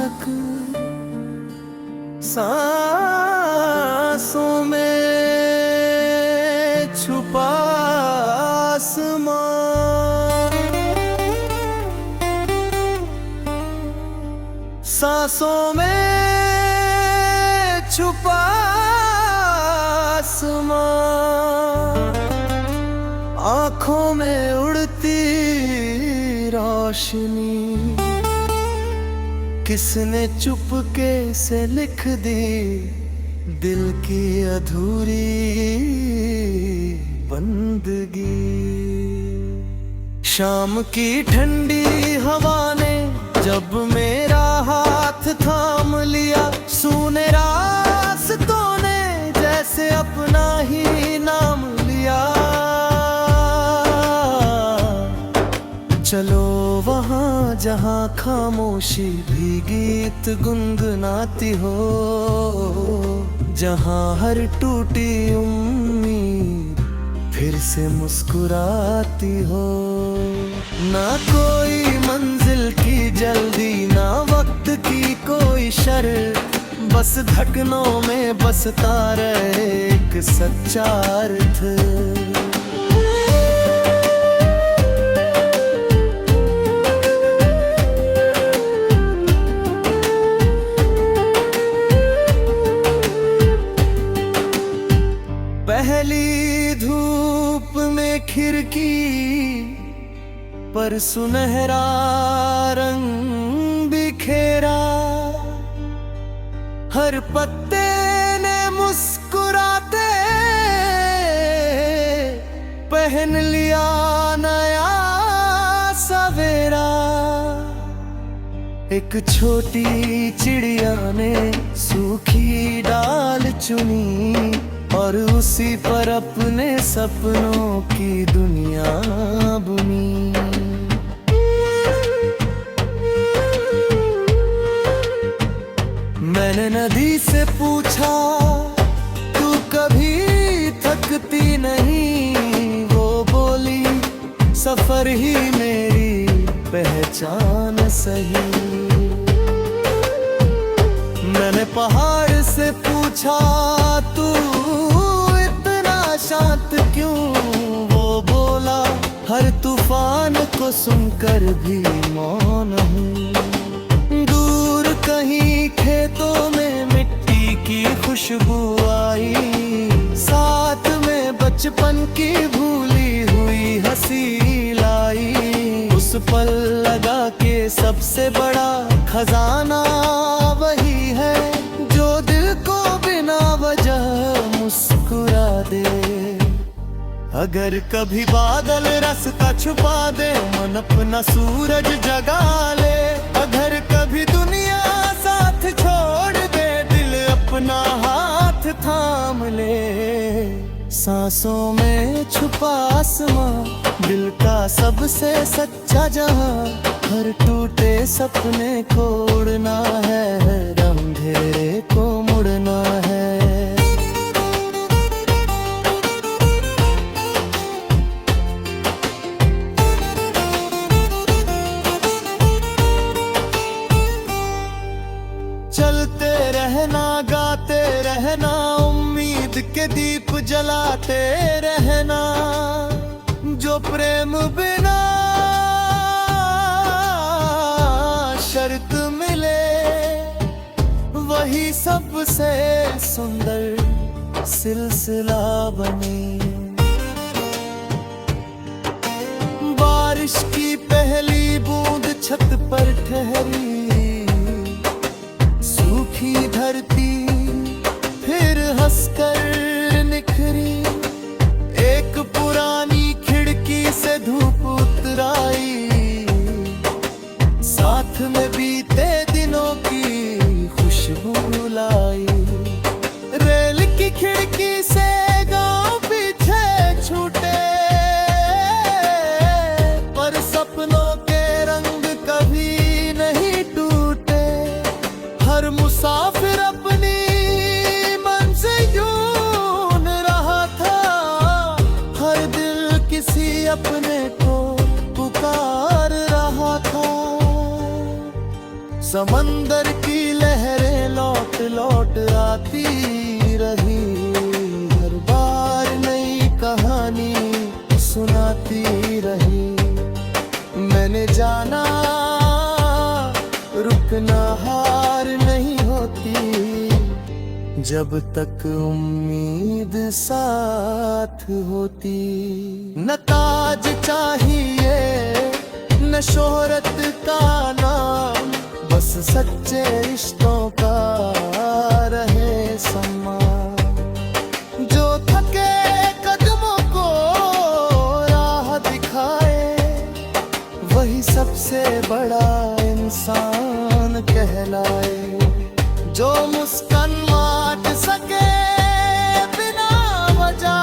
तक सांसों में छुपा आसमां, सांसों में छुपा आसमां, आँखों में उड़ती रोशनी, किसने चुपके से लिख दी दिल की अधूरी बंदगी। शाम की ठंडी हवा ने जब मेरा हाथ थाम लिया, सूने रास्तों ने जैसे अपना ही नाम लिया। चलो वहाँ जहाँ खामोशी भी गीत गुनगुनाती हो, जहाँ हर टूटी उम्मीद फिर से मुस्कुराती हो। ना कोई मंजिल की जल्दी, ना वक्त की कोई शर्त, बस धड़कनों में बसता रहे एक सच्चा अर्थ। पहली धूप में खिड़की पर सुनहरा रंग बिखेरा, हर पत्ते ने मुस्कुराते पहन लिया नया सवेरा। एक छोटी चिड़िया ने सूखी डाल चुनी और उसी पर अपने सपनों की दुनिया बुनी। मैंने नदी से पूछा तू कभी थकती नहीं, वो बोली सफर ही मेरी पहचान सही। मैंने पहाड़ से पूछा तू इतना शांत क्यों, वो बोला हर तूफान को सुनकर भी मौन हूँ। दूर कहीं खेतों में मिट्टी की खुशबू आई, साथ में बचपन की भूली हुई हंसी लाई। उस पल लगा के सबसे बड़ा खजाना वही है जो दिल को बिना वजह मुस्कुरा दे। अगर कभी बादल रास्ता छुपा दे, मन अपना सूरज जगा ले। अगर कभी दुनिया साथ छोड़ दे, दिल अपना हाथ थाम ले। सांसों में छुपा आसमां, दिल का सबसे सच्चा जहां, हर टूटे सपने को उड़ना है, अंधेरे को मुड़ना है। चलते रहना, गाते रहना, उम्मीद के दीप जलाते रहना। जो प्रेम बिना शर्त मिले, वही सबसे सुंदर सिलसिला बने। बारिश की पहली बूंद छत पर ठहरी, सूखी धरती फिर हंसकर निखरी। एक पुरानी खिड़की से धूप उतराई, साथ में बीते दिनों की खुशबू लाई। रेल की खिड़की से गांव पीछे छूटे, पर सपनों के रंग कभी नहीं टूटे। हर मुसाफिर अपनी मंजिल ढूंढ रहा था, हर दिल किसी अपने को पुकार रहा था। समंदर की लहरें लौट लौट आती रही, हर बार नई कहानी सुनाती रही। मैंने जाना रुकना हार नहीं होती, जब तक उम्मीद साथ होती। न ताज चाहिए न शोहरत का नाम, बस सच्चे रिश्तों का रहे सम्मान। जो थके कदमों को राह दिखाए, वही सबसे बड़ा इंसान कहलाए। जो मुस्कान बांट सके बिना वजह,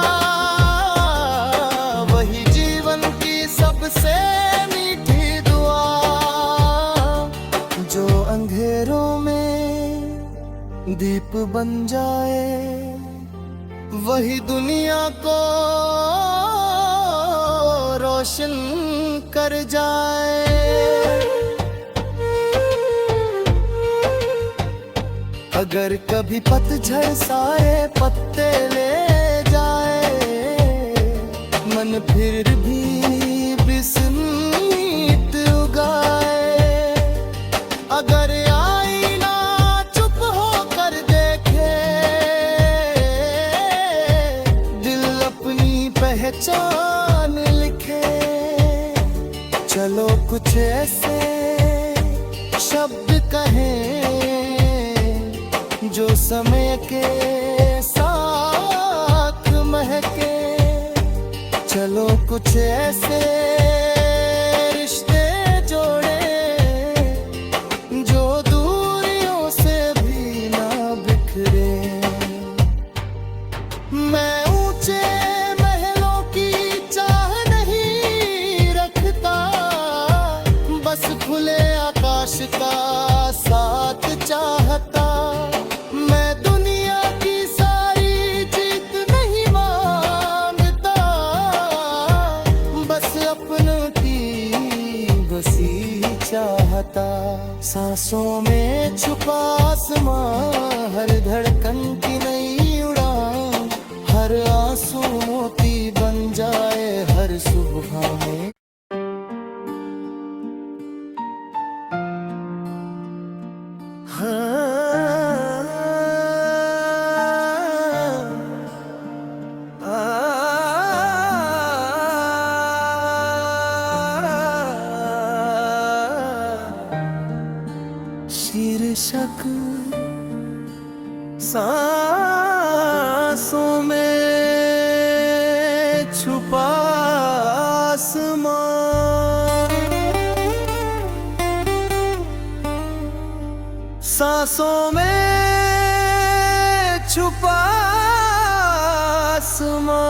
वही जीवन की सबसे मीठी दुआ। जो अंधेरों में दीप बन जाए, वही दुनिया को रोशन कर जाए। अगर कभी पतझड़ सारे पत्ते ले जाए, मन फिर भी बिस्मित उगाए। अगर आईना चुप होकर देखे, दिल अपनी पहचान लिखे। चलो कुछ ऐसे शब्द कहें जो समय के साथ महके। चलो कुछ ऐसे रिश्ते जोड़े जो दूरियों से भी ना बिखरे। मैं ऊंचे महलों की चाह नहीं रखता, बस खुले आकाश का साथ चाहता। सांसों में छुपा आसमां, हर धड़कन की नई उड़ान। हर आंसू मोती बन जाए हर सुबह में। शीर्षक सांसों में छुपा आसमां। सांसों में छुपा आसमां,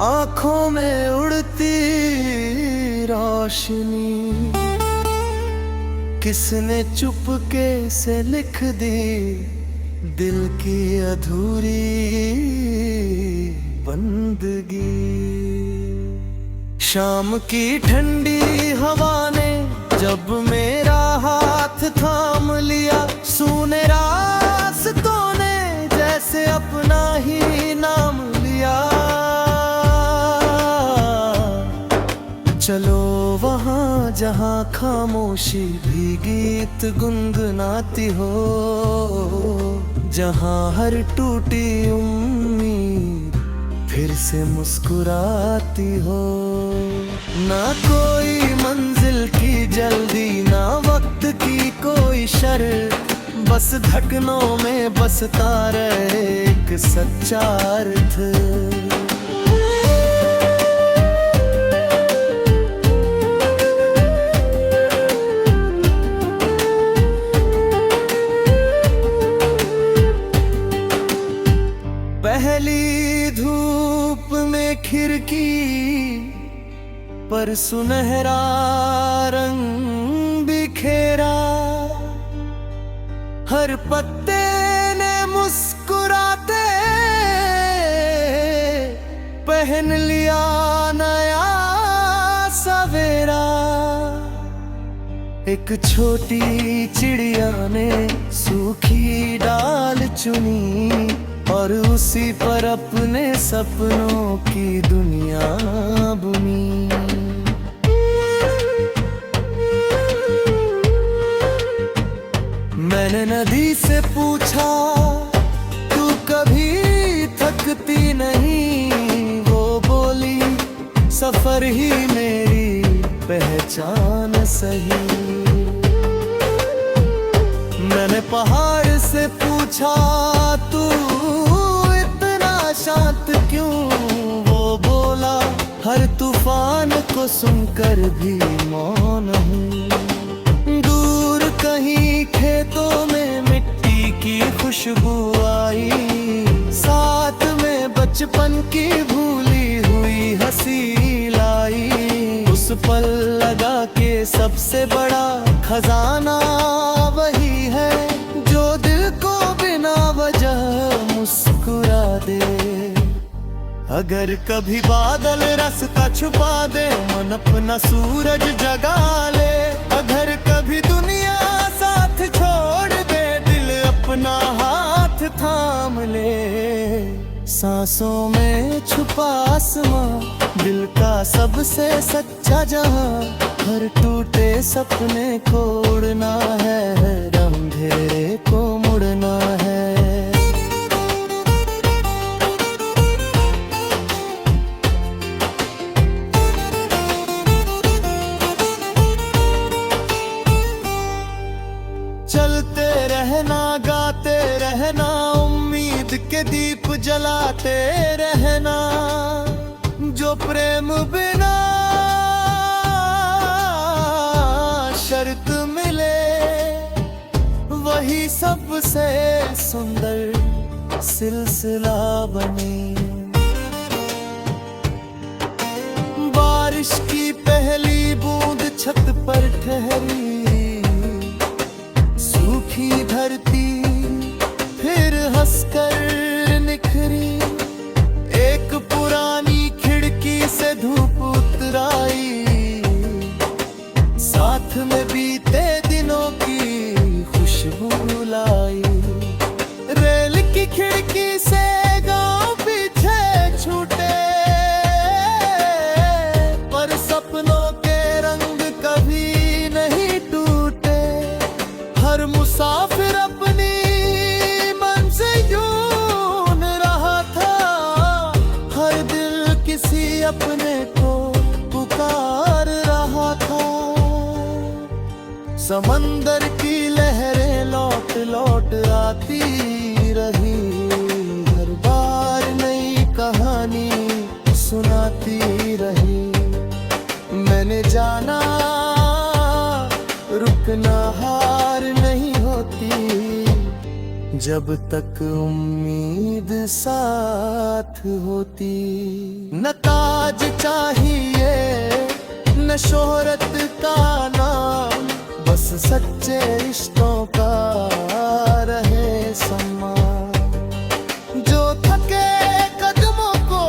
आँखों में उड़ती रोशनी। किसने चुपके से लिख दी दिल की अधूरी बंदगी। शाम की ठंडी हवा ने जब मेरा हाथ थाम लिया, सूने रास्तों ने जैसे अपना ही नाम लिया। चलो वहाँ जहाँ खामोशी भी गीत गुनगुनाती हो, जहाँ हर टूटी उम्मीद फिर से मुस्कुराती हो। ना कोई मंजिल की जल्दी, ना वक्त की कोई शर्त, बस धड़कनों में बसता रहे एक सच्चा अर्थ। पहली धूप में खिड़की पर सुनहरा रंग बिखेरा, हर पत्ते ने मुस्कुराते पहन लिया नया सवेरा। एक छोटी चिड़िया ने सूखी डाल चुनी और उसी पर अपने सपनों की दुनिया बुनी। मैंने नदी से पूछा तू कभी थकती नहीं, वो बोली सफर ही मेरी पहचान सही। मैंने पहाड़ से पूछा तू इतना शांत क्यों, वो बोला हर तूफान को सुनकर भी मौन हूँ। दूर कहीं खेतों में मिट्टी की खुशबू आई, साथ में बचपन की भूली हुई हंसी लाई। उस पल लगा के सबसे बड़ा खजाना वही है जो दिल को बिना वजह मुस्कुरा दे। अगर कभी बादल रास्ता छुपा दे, मन अपना सूरज जगा ले। अगर कभी दुनिया साथ छोड़ दे, दिल अपना हाथ थाम ले। सांसों में छुपा आसमां, दिल का सबसे सच्चा जहां। हर टूटे सपने को उड़ना है, अंधेरे को मुड़ना है। चलते रहना, गाते रहना, उम्मीद के दीप जलाते रहना। जो प्रेम बिना शर्त मिले, वही सबसे सुंदर सिलसिला बने। बारिश की पहली बूंद छत पर ठहरी, सूखी धरती फिर हंसकर निखरी। एक पुरानी खिड़की से धूप उतराई, साथ में बीते दिनों की खुशबू लाई। रेल की खिड़की से गांव पीछे छूटे, पर सपनों के रंग कभी नहीं टूटे। हर मुसाफिर अपनी मंजिल ढूंढ रहा था, हर दिल किसी अपने को पुकार रहा था। समंदर की लहरें लौट लौट आती रही, हर बार नई कहानी सुनाती रही। मैंने जाना रुकना हार नहीं होती, जब तक उम्मीद साथ होती। न ताज चाहिए न शोहरत का नाम, बस सच्चे रिश्तों का रहे सम्मान। जो थके कदमों को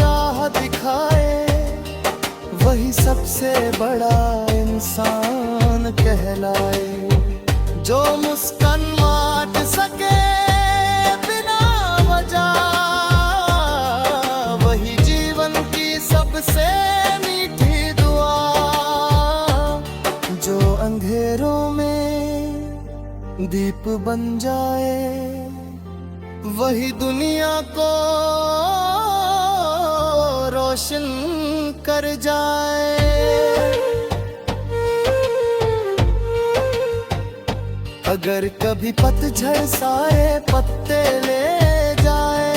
राह दिखाए, वही सबसे बड़ा इंसान कहलाए। जो मुस्कान बांट सके बिना वजह, वही जीवन की सबसे मीठी दुआ। जो अंधेरों में दीप बन जाए, वही दुनिया को रोशन कर जाए। अगर कभी पतझड़ सारे पत्ते ले जाए,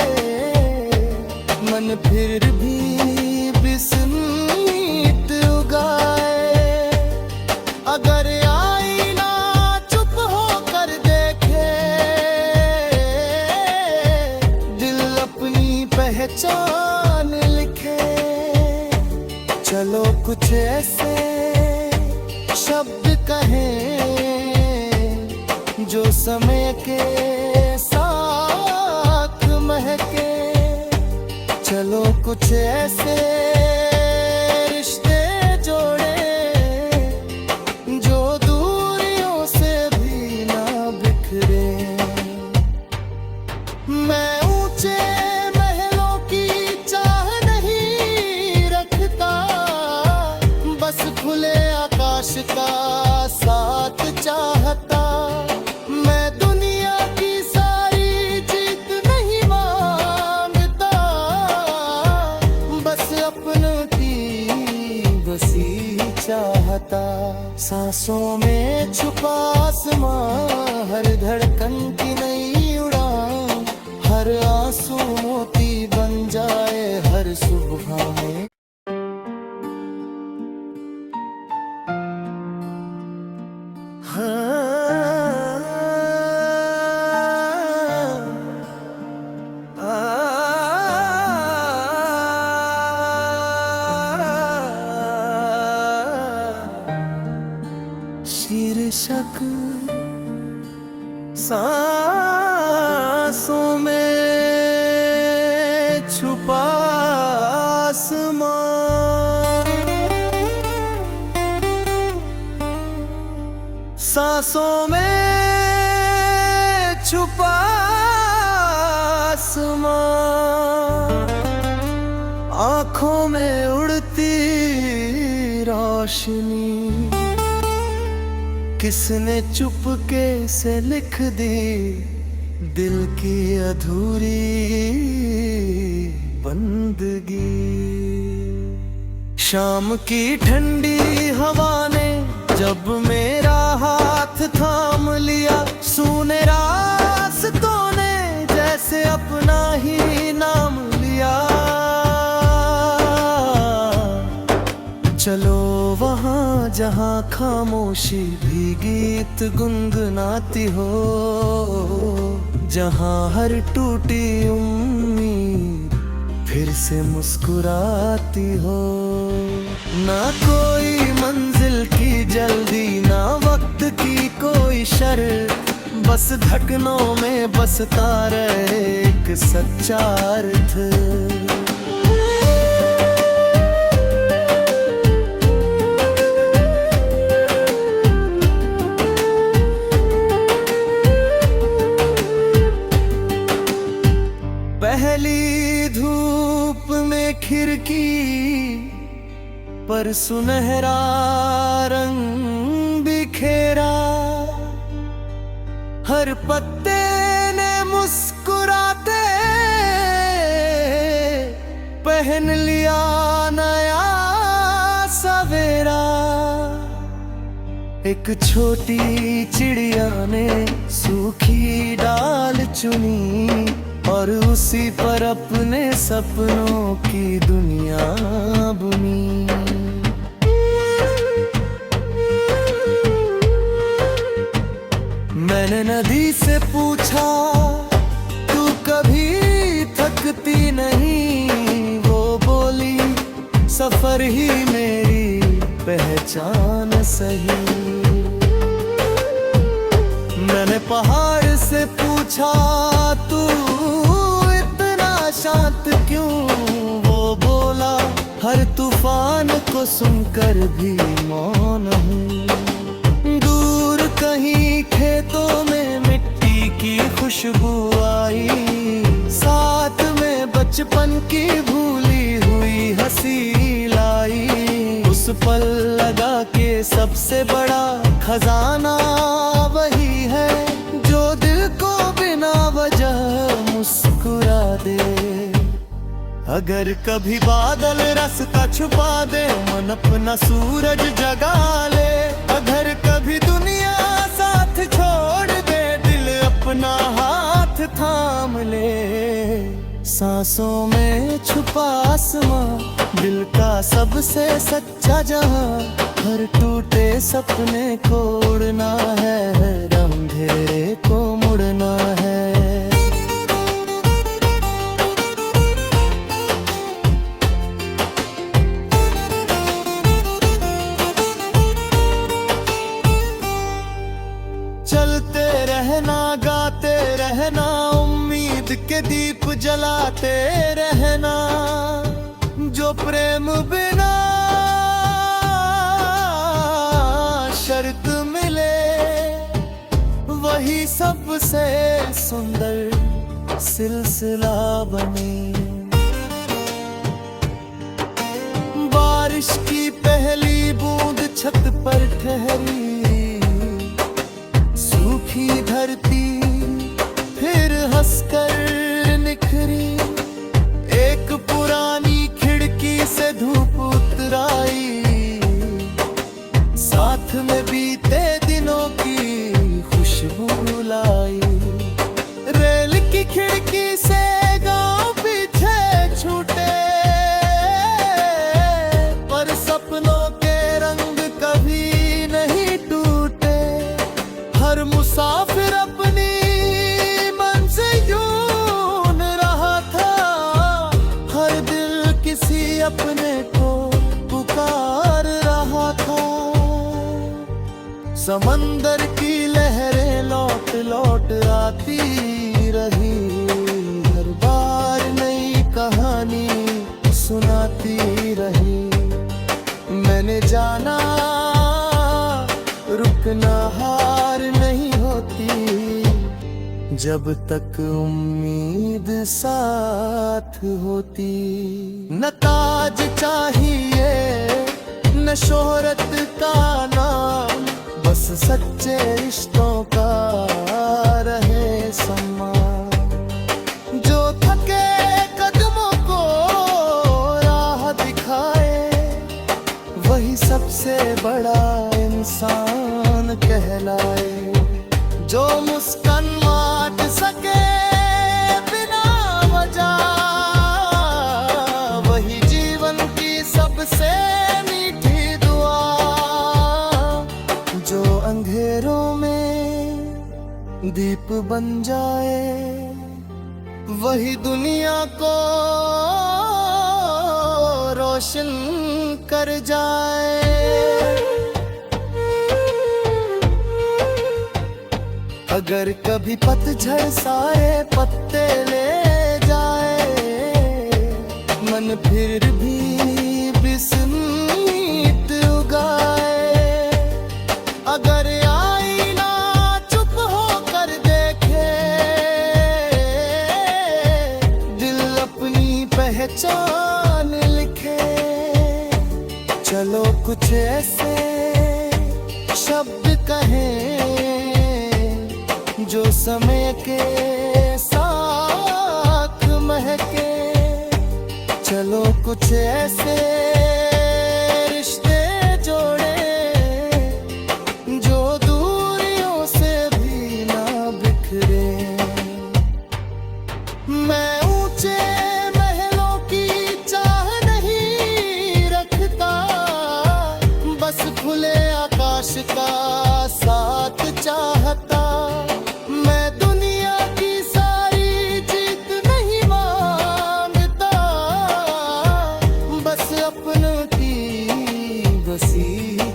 मन फिर भी बिस्मित उगाए। अगर आईना चुप होकर देखे, दिल अपनी पहचान लिखे। चलो कुछ ऐसे शब्द कहें जो समय के साथ महके। चलो कुछ ऐसे रिश्ते जोड़े सपनों की बसी चाहता। सांसों में छुपा आसमां, हर धड़कन की नई उड़ान, हर आंसू मोती बन जाए हर सुबह में। शीर्षक सांसों में छुपा आसमां। सांसों में छुपा आसमां, आँखों में उड़ती रोशनी, किसने चुपके से लिख दी दिल की अधूरी बंदगी। शाम की ठंडी हवा ने जब मेरा हाथ थाम लिया, सूने रास्तों ने जैसे अपना ही नाम लिया। चलो वहाँ जहाँ खामोशी भी गीत गुनगुनाती हो, जहाँ हर टूटी उम्मीद फिर से मुस्कुराती हो। ना कोई मंजिल की जल्दी, ना वक्त की कोई शर्त, बस धड़कनों में बसता रहे एक सच्चा अर्थ। पहली धूप में खिड़की पर सुनहरा रंग बिखेरा, हर पत्ते ने मुस्कुराते पहन लिया नया सवेरा। एक छोटी चिड़िया ने सूखी डाल चुनी, और उसी पर अपने सपनों की दुनिया बुनी। मैंने नदी से पूछा, तू कभी थकती नहीं? वो बोली, सफर ही मेरी पहचान सही। मैंने पहाड़ से पूछा, तू इतना शांत क्यों? वो बोला, हर तूफान को सुनकर भी मौन हूँ। दूर कहीं खेतों में मिट्टी की खुशबू आई, साथ में बचपन की भूली हुई हंसी लाई। उस पल लगा के सबसे बड़ा खजाना वही है, जो दिल को बिना वजह मुस्कुरा दे। अगर कभी बादल रास्ता छुपा दे, मन अपना सूरज जगा ले। अगर कभी दुनिया साथ छोड़ दे, दिल अपना हाथ थाम ले। सांसों में छुपा आसमां, दिल का सबसे सच्चा जहां, हर टूटे सपने को उड़ना है, अंधेरे को मुड़ना है। चलते रहना, गाते रहना, उम्मीद के दीप जलाते रहना। जो प्रेम बिना शर्त मिले, वही सबसे सुंदर सिलसिला बने। बारिश की पहली बूंद छत पर ठहरी, सूखी धरती फिर हंसकर निखरी। एक पुरानी खिड़की से साथ में बीते दिनों की खुशबू लाई। रेल की खिड़की से गांव पीछे छूटे, पर सपनों के रंग कभी नहीं टूटे। हर मुसाफिर अपनी मंजिल यूं रहा था, हर दिल किसी अपने को पुकार रहा था। समंदर की लहरें लौट लौट आती रही, हर बार नई कहानी सुनाती रही। मैंने जाना रुकना हार नहीं होती, जब तक उम्मीद साथ होती। न ताज चाहिए न शोहरत का नाम, बस सच्चे रिश्तों का रहे सम्मान। जो थके कदमों को राह दिखाए, वही सबसे बड़ा इंसान कहलाए। जो मुस्कान बांट सके बिना वजह, वही जीवन की सबसे मीठी दुआ। जो अंधेरों में दीप बन जाए, वही दुनिया को रोशन कर जाए। अगर कभी पतझड़ सारे पत्ते ले जाए, मन फिर भी बिस्मित उगाए। अगर आईना चुप होकर देखे, दिल अपनी पहचान लिखे। चलो कुछ ऐसे शब्द कहें जो समय के साथ महके। चलो कुछ ऐसे रिश्ते जोड़े जो दूरियों से भी ना बिखरे। मैं ऊंचे महलों की चाह नहीं रखता, बस खुले आकाश का साथ चाहता।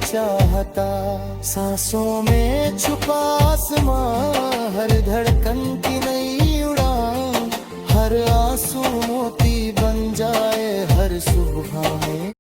चाहता सांसों में छुपा आसमां, हर धड़कन की नई उड़ान। हर आंसू मोती बन जाए हर सुबह में।